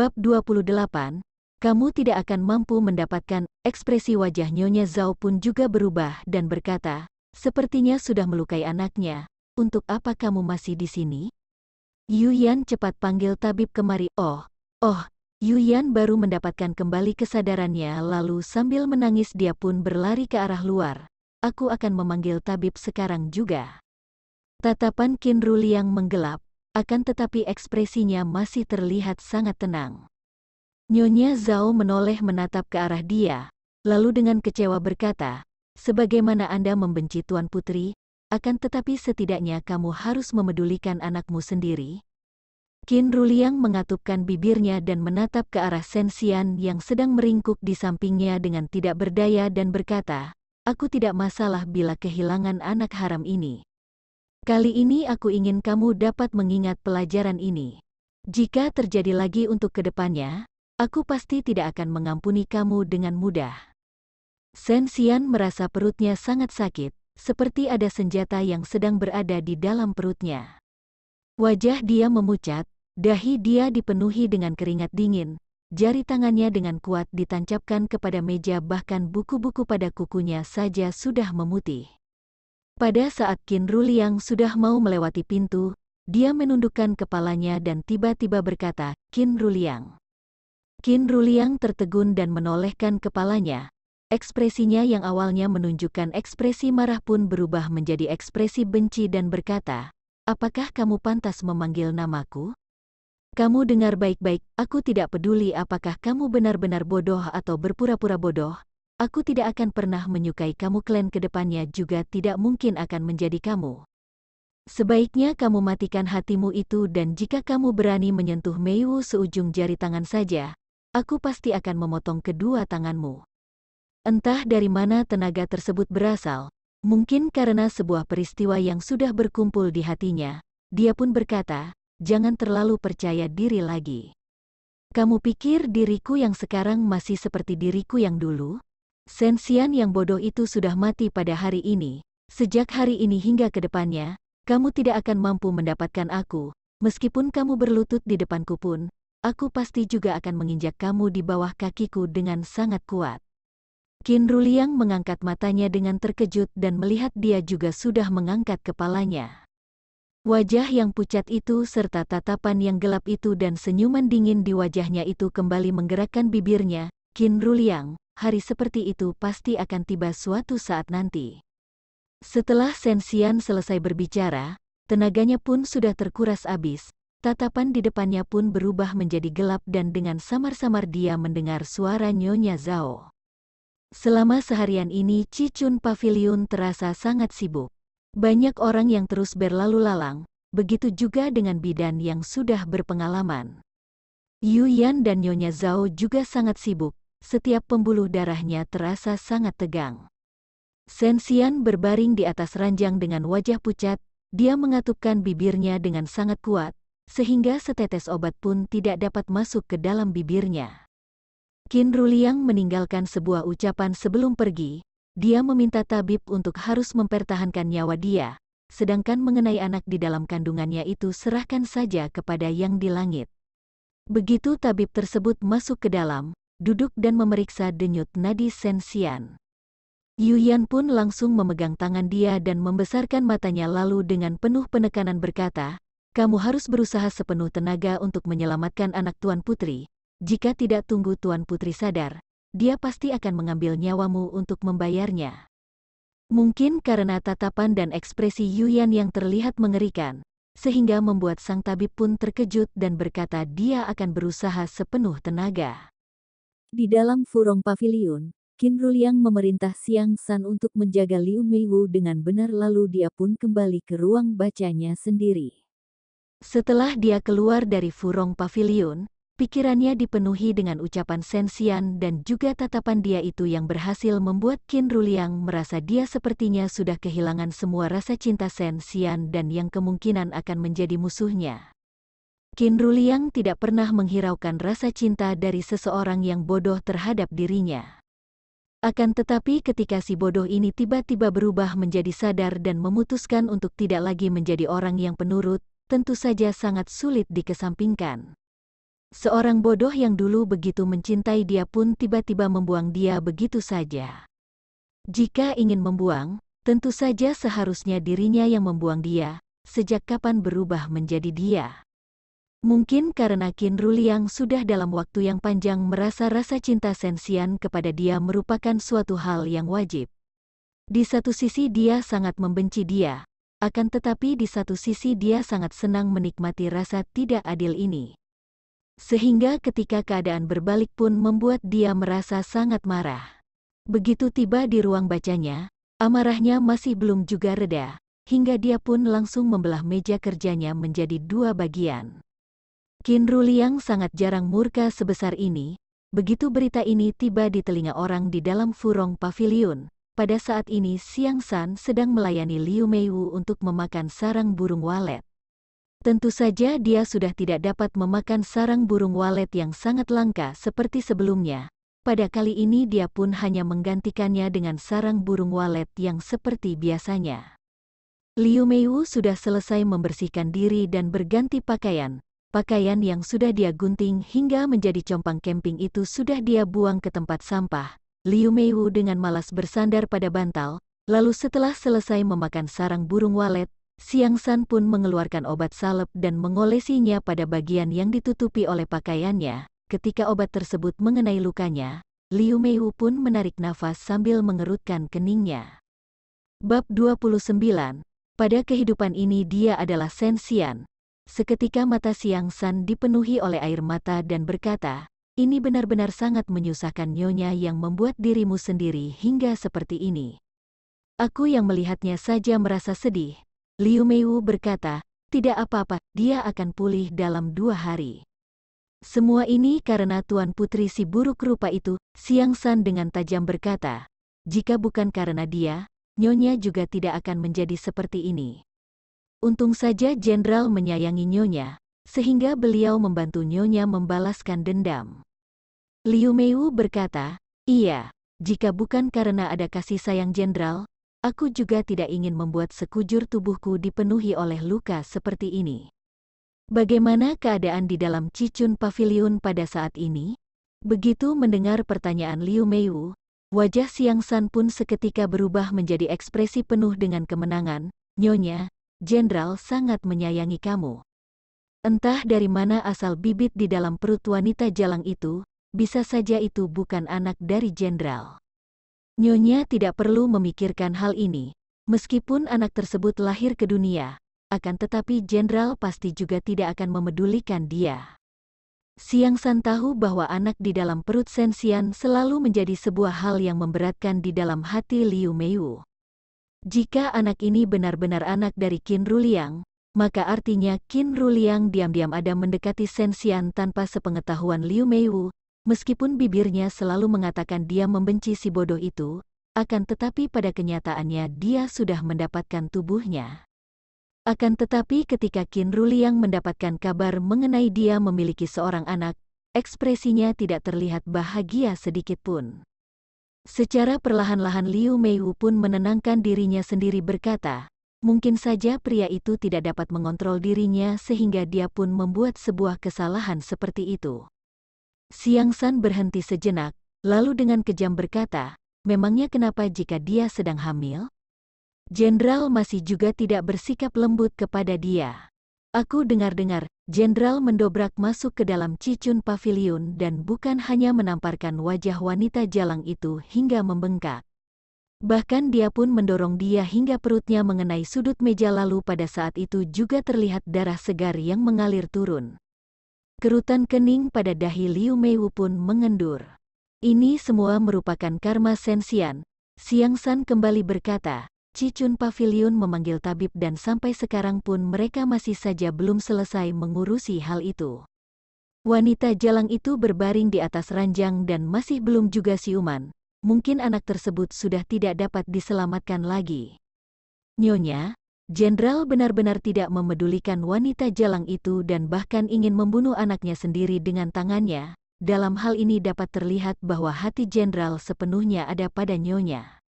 Bab 28, kamu tidak akan mampu mendapatkan. Ekspresi wajah Nyonya Zhao pun juga berubah dan berkata, sepertinya sudah melukai anaknya. Untuk apa kamu masih di sini? Yu Yan cepat panggil tabib kemari. Oh, Yu Yan baru mendapatkan kembali kesadarannya lalu sambil menangis dia pun berlari ke arah luar. Aku akan memanggil tabib sekarang juga. Tatapan Qin Ruliang menggelap, akan tetapi ekspresinya masih terlihat sangat tenang. Nyonya Zhao menoleh menatap ke arah dia, lalu dengan kecewa berkata, sebagaimana Anda membenci Tuan Putri, akan tetapi setidaknya kamu harus memedulikan anakmu sendiri. Qin Ruliang mengatupkan bibirnya dan menatap ke arah Shen Xian yang sedang meringkuk di sampingnya dengan tidak berdaya dan berkata, aku tidak masalah bila kehilangan anak haram ini. Kali ini aku ingin kamu dapat mengingat pelajaran ini. Jika terjadi lagi untuk kedepannya, aku pasti tidak akan mengampuni kamu dengan mudah. Shen Xian merasa perutnya sangat sakit, seperti ada senjata yang sedang berada di dalam perutnya. Wajah dia memucat, dahi dia dipenuhi dengan keringat dingin, jari tangannya dengan kuat ditancapkan kepada meja bahkan buku-buku pada kukunya saja sudah memutih. Pada saat Qin Ruliang sudah mau melewati pintu, dia menundukkan kepalanya dan tiba-tiba berkata, Qin Ruliang. Qin Ruliang tertegun dan menolehkan kepalanya. Ekspresinya yang awalnya menunjukkan ekspresi marah pun berubah menjadi ekspresi benci dan berkata, apakah kamu pantas memanggil namaku? Kamu dengar baik-baik, aku tidak peduli apakah kamu benar-benar bodoh atau berpura-pura bodoh. Aku tidak akan pernah menyukai kamu, klan kedepannya juga tidak mungkin akan menjadi kamu. Sebaiknya kamu matikan hatimu itu dan jika kamu berani menyentuh Mei Wu seujung jari tangan saja, aku pasti akan memotong kedua tanganmu. Entah dari mana tenaga tersebut berasal, mungkin karena sebuah peristiwa yang sudah berkumpul di hatinya, dia pun berkata, jangan terlalu percaya diri lagi. Kamu pikir diriku yang sekarang masih seperti diriku yang dulu? Shen Xian yang bodoh itu sudah mati pada hari ini. Sejak hari ini hingga ke depannya, kamu tidak akan mampu mendapatkan aku. Meskipun kamu berlutut di depanku pun, aku pasti juga akan menginjak kamu di bawah kakiku dengan sangat kuat. Qin Ruliang mengangkat matanya dengan terkejut dan melihat dia juga sudah mengangkat kepalanya. Wajah yang pucat itu serta tatapan yang gelap itu dan senyuman dingin di wajahnya itu kembali menggerakkan bibirnya. Qin Ruliang, hari seperti itu pasti akan tiba suatu saat nanti. Setelah Shen Xian selesai berbicara, tenaganya pun sudah terkuras habis, tatapan di depannya pun berubah menjadi gelap dan dengan samar-samar dia mendengar suara Nyonya Zhao. Selama seharian ini Ci Chun Pavilion terasa sangat sibuk. Banyak orang yang terus berlalu lalang, begitu juga dengan bidan yang sudah berpengalaman. Yu Yan dan Nyonya Zhao juga sangat sibuk. Setiap pembuluh darahnya terasa sangat tegang. Shen Xian berbaring di atas ranjang dengan wajah pucat, dia mengatupkan bibirnya dengan sangat kuat, sehingga setetes obat pun tidak dapat masuk ke dalam bibirnya. Qin Ruliang meninggalkan sebuah ucapan sebelum pergi, dia meminta tabib untuk harus mempertahankan nyawa dia, sedangkan mengenai anak di dalam kandungannya itu serahkan saja kepada Yang di Langit. Begitu tabib tersebut masuk ke dalam, duduk dan memeriksa denyut nadi Shen Xian. Yu Yan pun langsung memegang tangan dia dan membesarkan matanya lalu dengan penuh penekanan berkata, kamu harus berusaha sepenuh tenaga untuk menyelamatkan anak Tuan Putri. Jika tidak tunggu Tuan Putri sadar, dia pasti akan mengambil nyawamu untuk membayarnya. Mungkin karena tatapan dan ekspresi Yu Yan yang terlihat mengerikan, sehingga membuat sang tabib pun terkejut dan berkata dia akan berusaha sepenuh tenaga. Di dalam Furong Pavilion, Qin Ruliang memerintah Xiang San untuk menjaga Liu Meiwu dengan benar lalu dia pun kembali ke ruang bacanya sendiri. Setelah dia keluar dari Furong Pavilion, pikirannya dipenuhi dengan ucapan Shen Xian dan juga tatapan dia itu yang berhasil membuat Qin Ruliang merasa dia sepertinya sudah kehilangan semua rasa cinta Shen Xian dan yang kemungkinan akan menjadi musuhnya. Qin Ruliang tidak pernah menghiraukan rasa cinta dari seseorang yang bodoh terhadap dirinya. Akan tetapi ketika si bodoh ini tiba-tiba berubah menjadi sadar dan memutuskan untuk tidak lagi menjadi orang yang penurut, tentu saja sangat sulit dikesampingkan. Seorang bodoh yang dulu begitu mencintai dia pun tiba-tiba membuang dia begitu saja. Jika ingin membuang, tentu saja seharusnya dirinya yang membuang dia. Sejak kapan berubah menjadi dia? Mungkin karena Qin Ruliang sudah dalam waktu yang panjang merasa rasa cinta Sensian kepada dia merupakan suatu hal yang wajib. Di satu sisi dia sangat membenci dia, akan tetapi di satu sisi dia sangat senang menikmati rasa tidak adil ini. Sehingga ketika keadaan berbalik pun membuat dia merasa sangat marah. Begitu tiba di ruang bacanya, amarahnya masih belum juga reda, hingga dia pun langsung membelah meja kerjanya menjadi dua bagian. Qin Ruliang sangat jarang murka sebesar ini. Begitu berita ini tiba di telinga orang di dalam Furong Pavilion, pada saat ini Xiang San sedang melayani Liu Meiwu untuk memakan sarang burung walet. Tentu saja dia sudah tidak dapat memakan sarang burung walet yang sangat langka seperti sebelumnya. Pada kali ini dia pun hanya menggantikannya dengan sarang burung walet yang seperti biasanya. Liu Meiwu sudah selesai membersihkan diri dan berganti pakaian. Pakaian yang sudah dia gunting hingga menjadi compang camping itu sudah dia buang ke tempat sampah. Liu Meiwu dengan malas bersandar pada bantal, lalu setelah selesai memakan sarang burung walet, Xiang San pun mengeluarkan obat salep dan mengolesinya pada bagian yang ditutupi oleh pakaiannya. Ketika obat tersebut mengenai lukanya, Liu Meiwu pun menarik nafas sambil mengerutkan keningnya. Bab 29. Pada kehidupan ini dia adalah Sensian. Seketika mata Xiang San dipenuhi oleh air mata dan berkata, "Ini benar-benar sangat menyusahkan Nyonya yang membuat dirimu sendiri hingga seperti ini. Aku yang melihatnya saja merasa sedih." Liu Meiwu berkata, "Tidak apa-apa, dia akan pulih dalam 2 hari." "Semua ini karena Tuan Putri si buruk rupa itu," Xiang San dengan tajam berkata. "Jika bukan karena dia, Nyonya juga tidak akan menjadi seperti ini. Untung saja Jenderal menyayangi Nyonya, sehingga beliau membantu Nyonya membalaskan dendam." Liu Meiwu berkata, "Iya, jika bukan karena ada kasih sayang Jenderal, aku juga tidak ingin membuat sekujur tubuhku dipenuhi oleh luka seperti ini." "Bagaimana keadaan di dalam Cicun Pavilion pada saat ini?" Begitu mendengar pertanyaan Liu Meiwu, wajah Xiang San pun seketika berubah menjadi ekspresi penuh dengan kemenangan. "Nyonya, Jenderal sangat menyayangi kamu. Entah dari mana asal bibit di dalam perut wanita jalang itu, bisa saja itu bukan anak dari Jenderal. Nyonya tidak perlu memikirkan hal ini. Meskipun anak tersebut lahir ke dunia, akan tetapi Jenderal pasti juga tidak akan memedulikan dia." Xiang San tahu bahwa anak di dalam perut Sensian selalu menjadi sebuah hal yang memberatkan di dalam hati Liu Meiwu. Jika anak ini benar-benar anak dari Qin Ruliang, maka artinya Qin Ruliang diam-diam ada mendekati Sensian tanpa sepengetahuan Liu Meiwu. Meskipun bibirnya selalu mengatakan dia membenci si bodoh itu, akan tetapi pada kenyataannya dia sudah mendapatkan tubuhnya. Akan tetapi ketika Qin Ruliang mendapatkan kabar mengenai dia memiliki seorang anak, ekspresinya tidak terlihat bahagia sedikit pun. Secara perlahan-lahan Liu Meiwu pun menenangkan dirinya sendiri berkata, mungkin saja pria itu tidak dapat mengontrol dirinya sehingga dia pun membuat sebuah kesalahan seperti itu. Xiang San berhenti sejenak, lalu dengan kejam berkata, "Memangnya kenapa jika dia sedang hamil?" Jenderal masih juga tidak bersikap lembut kepada dia. "Aku dengar-dengar, Jenderal mendobrak masuk ke dalam Cicun Pavilion dan bukan hanya menamparkan wajah wanita jalang itu hingga membengkak. Bahkan dia pun mendorong dia hingga perutnya mengenai sudut meja lalu pada saat itu juga terlihat darah segar yang mengalir turun." Kerutan kening pada dahi Liu Meiwu pun mengendur. "Ini semua merupakan karma Sensian." Xiang San kembali berkata, "Cicun Pavilion memanggil tabib dan sampai sekarang pun mereka masih saja belum selesai mengurusi hal itu. Wanita jalang itu berbaring di atas ranjang dan masih belum juga siuman. Mungkin anak tersebut sudah tidak dapat diselamatkan lagi. Nyonya, Jenderal benar-benar tidak memedulikan wanita jalang itu dan bahkan ingin membunuh anaknya sendiri dengan tangannya. Dalam hal ini dapat terlihat bahwa hati Jenderal sepenuhnya ada pada Nyonya.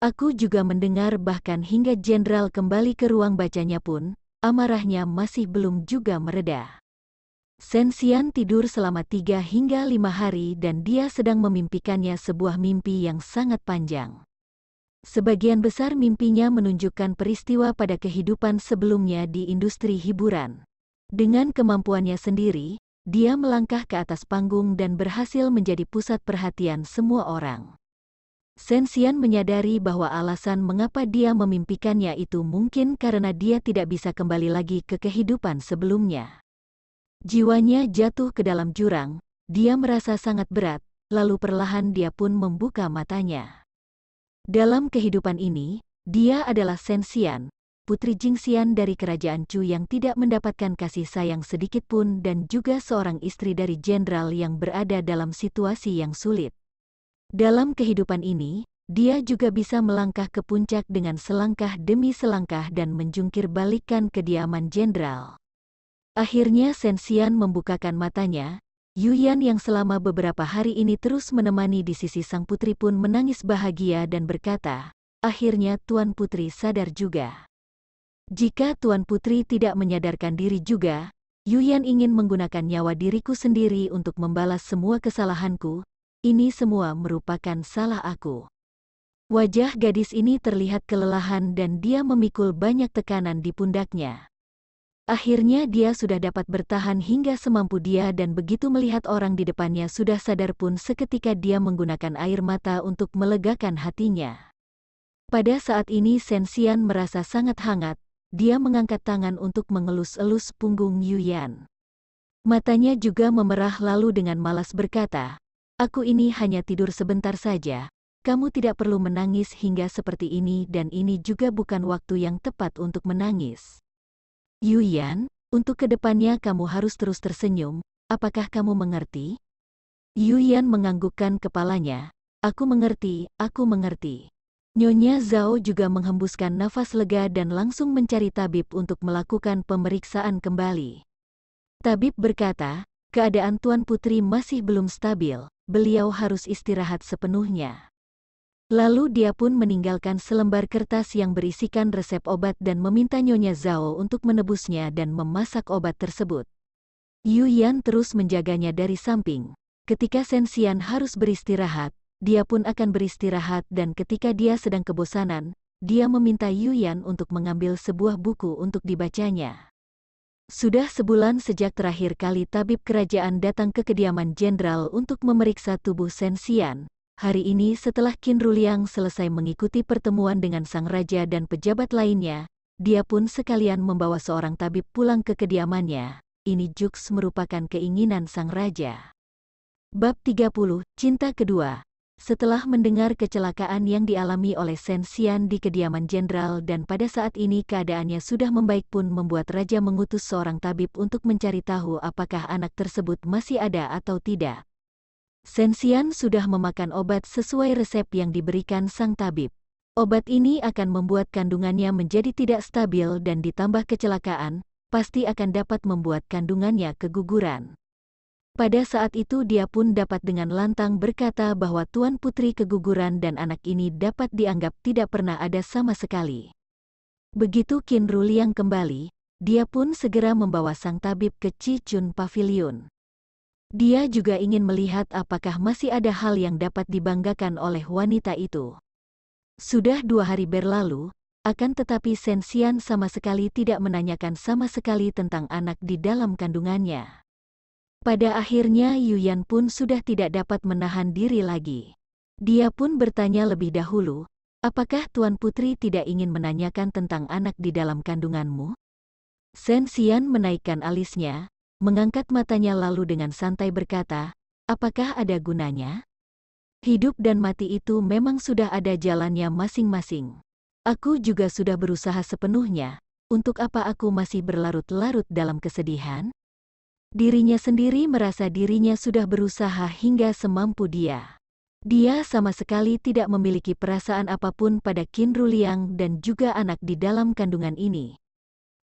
Aku juga mendengar bahkan hingga Jenderal kembali ke ruang bacanya pun, amarahnya masih belum juga mereda." Sensian tidur selama 3 hingga 5 hari dan dia sedang memimpikannya sebuah mimpi yang sangat panjang. Sebagian besar mimpinya menunjukkan peristiwa pada kehidupan sebelumnya di industri hiburan. Dengan kemampuannya sendiri, dia melangkah ke atas panggung dan berhasil menjadi pusat perhatian semua orang. Sensian menyadari bahwa alasan mengapa dia memimpikannya itu mungkin karena dia tidak bisa kembali lagi ke kehidupan sebelumnya. Jiwanya jatuh ke dalam jurang, dia merasa sangat berat, lalu perlahan dia pun membuka matanya. Dalam kehidupan ini, dia adalah Sensian, putri Jingxian dari kerajaan Chu yang tidak mendapatkan kasih sayang sedikit pun dan juga seorang istri dari jenderal yang berada dalam situasi yang sulit. Dalam kehidupan ini, dia juga bisa melangkah ke puncak dengan selangkah demi selangkah dan menjungkir balikan kediaman jenderal. Akhirnya Sensian membukakan matanya. Yuyan yang selama beberapa hari ini terus menemani di sisi sang putri pun menangis bahagia dan berkata, "Akhirnya Tuan Putri sadar juga." Jika Tuan Putri tidak menyadarkan diri juga, Yuyan ingin menggunakan nyawa diriku sendiri untuk membalas semua kesalahanku. Ini semua merupakan salah aku. Wajah gadis ini terlihat kelelahan dan dia memikul banyak tekanan di pundaknya. Akhirnya dia sudah dapat bertahan hingga semampu dia dan begitu melihat orang di depannya sudah sadar pun seketika dia menggunakan air mata untuk melegakan hatinya. Pada saat ini Sensian merasa sangat hangat. Dia mengangkat tangan untuk mengelus-elus punggung Yuyan. Matanya juga memerah lalu dengan malas berkata, "Aku ini hanya tidur sebentar saja. Kamu tidak perlu menangis hingga seperti ini dan ini juga bukan waktu yang tepat untuk menangis. Yuyan, untuk kedepannya kamu harus terus tersenyum, apakah kamu mengerti?" Yuyan menganggukkan kepalanya. "Aku mengerti, aku mengerti." Nyonya Zhao juga menghembuskan nafas lega dan langsung mencari tabib untuk melakukan pemeriksaan kembali. Tabib berkata, "Keadaan Tuan Putri masih belum stabil, beliau harus istirahat sepenuhnya." Lalu dia pun meninggalkan selembar kertas yang berisikan resep obat dan meminta Nyonya Zhao untuk menebusnya dan memasak obat tersebut. Yuyan terus menjaganya dari samping. Ketika Sensian harus beristirahat, dia pun akan beristirahat dan ketika dia sedang kebosanan, dia meminta Yuyan untuk mengambil sebuah buku untuk dibacanya. Sudah sebulan sejak terakhir kali tabib kerajaan datang ke kediaman jenderal untuk memeriksa tubuh Sensian. Hari ini setelah Qin Ruliang selesai mengikuti pertemuan dengan sang raja dan pejabat lainnya, dia pun sekalian membawa seorang tabib pulang ke kediamannya. Ini juga merupakan keinginan sang raja. Bab 30, Cinta Kedua. Setelah mendengar kecelakaan yang dialami oleh Sensian di kediaman jenderal dan pada saat ini keadaannya sudah membaik pun membuat raja mengutus seorang tabib untuk mencari tahu apakah anak tersebut masih ada atau tidak. Sensian sudah memakan obat sesuai resep yang diberikan sang tabib. Obat ini akan membuat kandungannya menjadi tidak stabil dan ditambah kecelakaan, pasti akan dapat membuat kandungannya keguguran. Pada saat itu dia pun dapat dengan lantang berkata bahwa Tuan Putri keguguran dan anak ini dapat dianggap tidak pernah ada sama sekali. Begitu Qin Ruliang kembali, dia pun segera membawa sang tabib ke Cichun Pavilion. Dia juga ingin melihat apakah masih ada hal yang dapat dibanggakan oleh wanita itu. Sudah 2 hari berlalu, akan tetapi Sensian sama sekali tidak menanyakan sama sekali tentang anak di dalam kandungannya. Pada akhirnya Yuyan pun sudah tidak dapat menahan diri lagi. Dia pun bertanya lebih dahulu, "Apakah Tuan Putri tidak ingin menanyakan tentang anak di dalam kandunganmu?" Sensian menaikkan alisnya, mengangkat matanya lalu dengan santai berkata, "Apakah ada gunanya? Hidup dan mati itu memang sudah ada jalannya masing-masing. Aku juga sudah berusaha sepenuhnya, untuk apa aku masih berlarut-larut dalam kesedihan?" Dirinya sendiri merasa dirinya sudah berusaha hingga semampu dia. Dia sama sekali tidak memiliki perasaan apapun pada Qin Ruliang dan juga anak di dalam kandungan ini.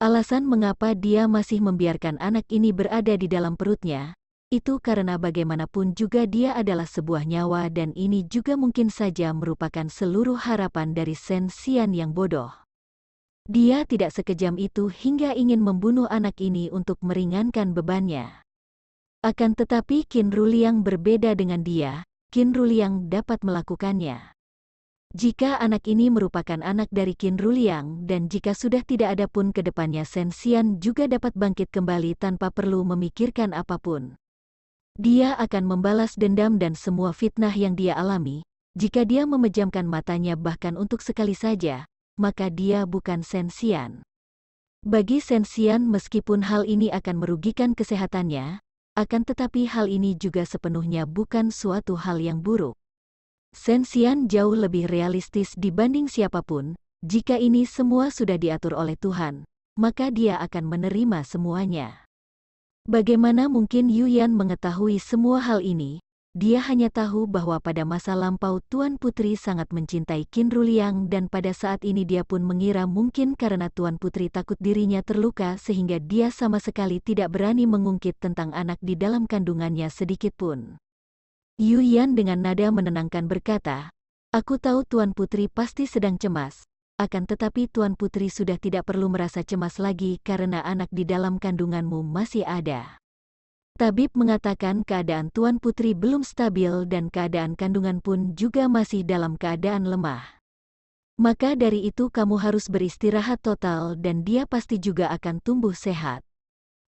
Alasan mengapa dia masih membiarkan anak ini berada di dalam perutnya, itu karena bagaimanapun juga dia adalah sebuah nyawa dan ini juga mungkin saja merupakan seluruh harapan dari Sensian yang bodoh. Dia tidak sekejam itu hingga ingin membunuh anak ini untuk meringankan bebannya. Akan tetapi Qin Ruliang berbeda dengan dia, Qin Ruliang dapat melakukannya. Jika anak ini merupakan anak dari Qin Ruliang dan jika sudah tidak ada pun ke depannya, Shen Xian juga dapat bangkit kembali tanpa perlu memikirkan apapun. Dia akan membalas dendam dan semua fitnah yang dia alami. Jika dia memejamkan matanya bahkan untuk sekali saja, maka dia bukan Shen Xian. Bagi Shen Xian, meskipun hal ini akan merugikan kesehatannya, akan tetapi hal ini juga sepenuhnya bukan suatu hal yang buruk. Shen Xian jauh lebih realistis dibanding siapapun. Jika ini semua sudah diatur oleh Tuhan, maka dia akan menerima semuanya. Bagaimana mungkin Yuyan mengetahui semua hal ini? Dia hanya tahu bahwa pada masa lampau Tuan Putri sangat mencintai Qin Ruliang dan pada saat ini dia pun mengira mungkin karena Tuan Putri takut dirinya terluka sehingga dia sama sekali tidak berani mengungkit tentang anak di dalam kandungannya sedikit pun. Yuyan dengan nada menenangkan berkata, "Aku tahu Tuan Putri pasti sedang cemas, akan tetapi Tuan Putri sudah tidak perlu merasa cemas lagi karena anak di dalam kandunganmu masih ada." Tabib mengatakan keadaan Tuan Putri belum stabil dan keadaan kandungan pun juga masih dalam keadaan lemah. Maka dari itu kamu harus beristirahat total dan dia pasti juga akan tumbuh sehat.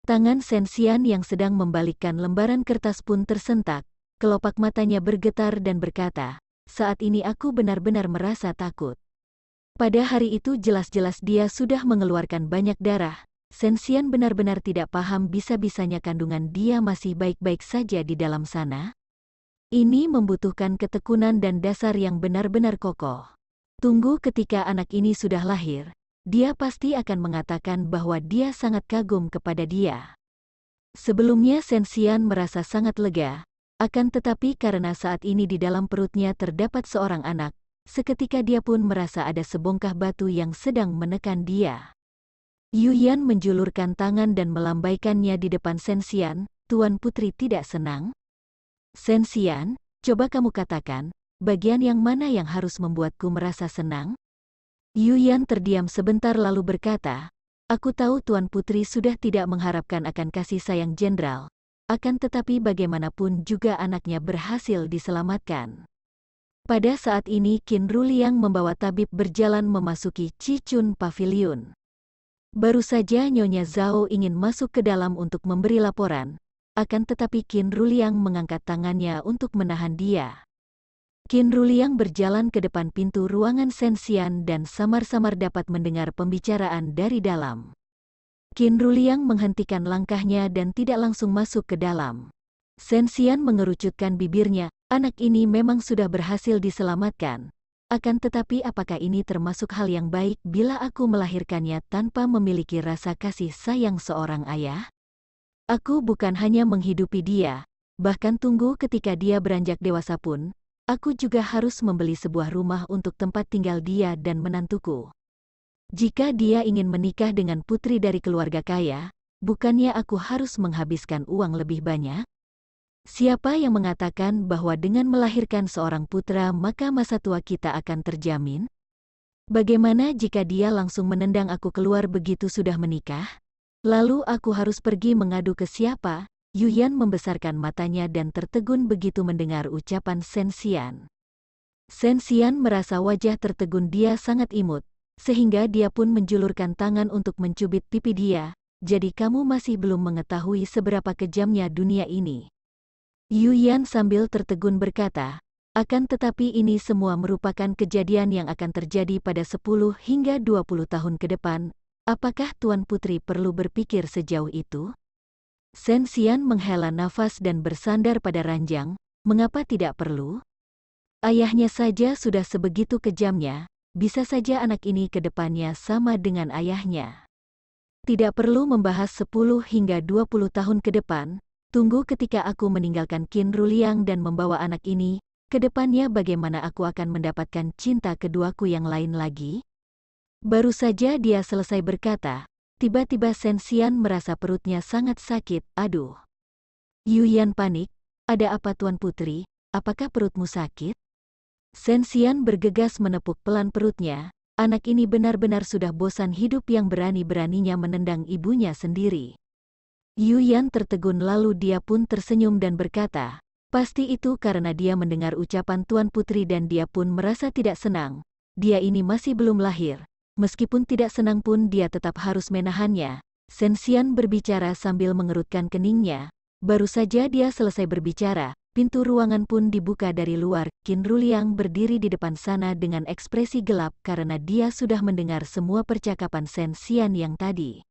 Tangan Shen Xian yang sedang membalikkan lembaran kertas pun tersentak. Kelopak matanya bergetar dan berkata, "Saat ini aku benar-benar merasa takut." Pada hari itu jelas-jelas dia sudah mengeluarkan banyak darah. Shen Xian benar-benar tidak paham bisa-bisanya kandungan dia masih baik-baik saja di dalam sana. Ini membutuhkan ketekunan dan dasar yang benar-benar kokoh. Tunggu ketika anak ini sudah lahir, dia pasti akan mengatakan bahwa dia sangat kagum kepada dia. Sebelumnya Shen Xian merasa sangat lega. Akan tetapi karena saat ini di dalam perutnya terdapat seorang anak, seketika dia pun merasa ada sebongkah batu yang sedang menekan dia. Yuyan menjulurkan tangan dan melambaikannya di depan Shen Xian. "Tuan Putri tidak senang?" "Shen Xian, coba kamu katakan, bagian yang mana yang harus membuatku merasa senang?" Yuyan terdiam sebentar lalu berkata, "Aku tahu Tuan Putri sudah tidak mengharapkan akan kasih sayang jenderal. Akan tetapi bagaimanapun juga anaknya berhasil diselamatkan." Pada saat ini Qin Ruliang membawa tabib berjalan memasuki Cichun Pavilion. Baru saja Nyonya Zhao ingin masuk ke dalam untuk memberi laporan, akan tetapi Qin Ruliang mengangkat tangannya untuk menahan dia. Qin Ruliang berjalan ke depan pintu ruangan Shen Xian dan samar-samar dapat mendengar pembicaraan dari dalam. Qin Ruliang menghentikan langkahnya dan tidak langsung masuk ke dalam. Shen Xian mengerucutkan bibirnya, "Anak ini memang sudah berhasil diselamatkan. Akan tetapi apakah ini termasuk hal yang baik bila aku melahirkannya tanpa memiliki rasa kasih sayang seorang ayah? Aku bukan hanya menghidupi dia, bahkan tunggu ketika dia beranjak dewasa pun, aku juga harus membeli sebuah rumah untuk tempat tinggal dia dan menantuku. Jika dia ingin menikah dengan putri dari keluarga kaya, bukannya aku harus menghabiskan uang lebih banyak? Siapa yang mengatakan bahwa dengan melahirkan seorang putra maka masa tua kita akan terjamin? Bagaimana jika dia langsung menendang aku keluar begitu sudah menikah? Lalu aku harus pergi mengadu ke siapa?" Yuyan membesarkan matanya dan tertegun begitu mendengar ucapan Shen Xian. Shen Xian merasa wajah tertegun dia sangat imut, sehingga dia pun menjulurkan tangan untuk mencubit pipi dia. "Jadi kamu masih belum mengetahui seberapa kejamnya dunia ini?" Yuyan sambil tertegun berkata, "Akan tetapi ini semua merupakan kejadian yang akan terjadi pada 10 hingga 20 tahun ke depan. Apakah Tuan Putri perlu berpikir sejauh itu?" Shen Xian menghela nafas dan bersandar pada ranjang. "Mengapa tidak perlu? Ayahnya saja sudah sebegitu kejamnya. Bisa saja anak ini ke depannya sama dengan ayahnya. Tidak perlu membahas 10 hingga 20 tahun ke depan, tunggu ketika aku meninggalkan Qin Ruliang dan membawa anak ini, ke depannya bagaimana aku akan mendapatkan cinta keduaku yang lain lagi?" Baru saja dia selesai berkata, tiba-tiba Shen Xian merasa perutnya sangat sakit. "Aduh." Yuyan panik, "Ada apa Tuan Putri? Apakah perutmu sakit?" Shen Xian bergegas menepuk pelan perutnya. Anak ini benar-benar sudah bosan hidup yang berani-beraninya menendang ibunya sendiri. Yuyan tertegun lalu dia pun tersenyum dan berkata, pasti itu karena dia mendengar ucapan Tuan Putri dan dia pun merasa tidak senang. Dia ini masih belum lahir. Meskipun tidak senang pun dia tetap harus menahannya. Shen Xian berbicara sambil mengerutkan keningnya. Baru saja dia selesai berbicara, pintu ruangan pun dibuka dari luar. Qin Ruliang berdiri di depan sana dengan ekspresi gelap karena dia sudah mendengar semua percakapan Shen Xian yang tadi.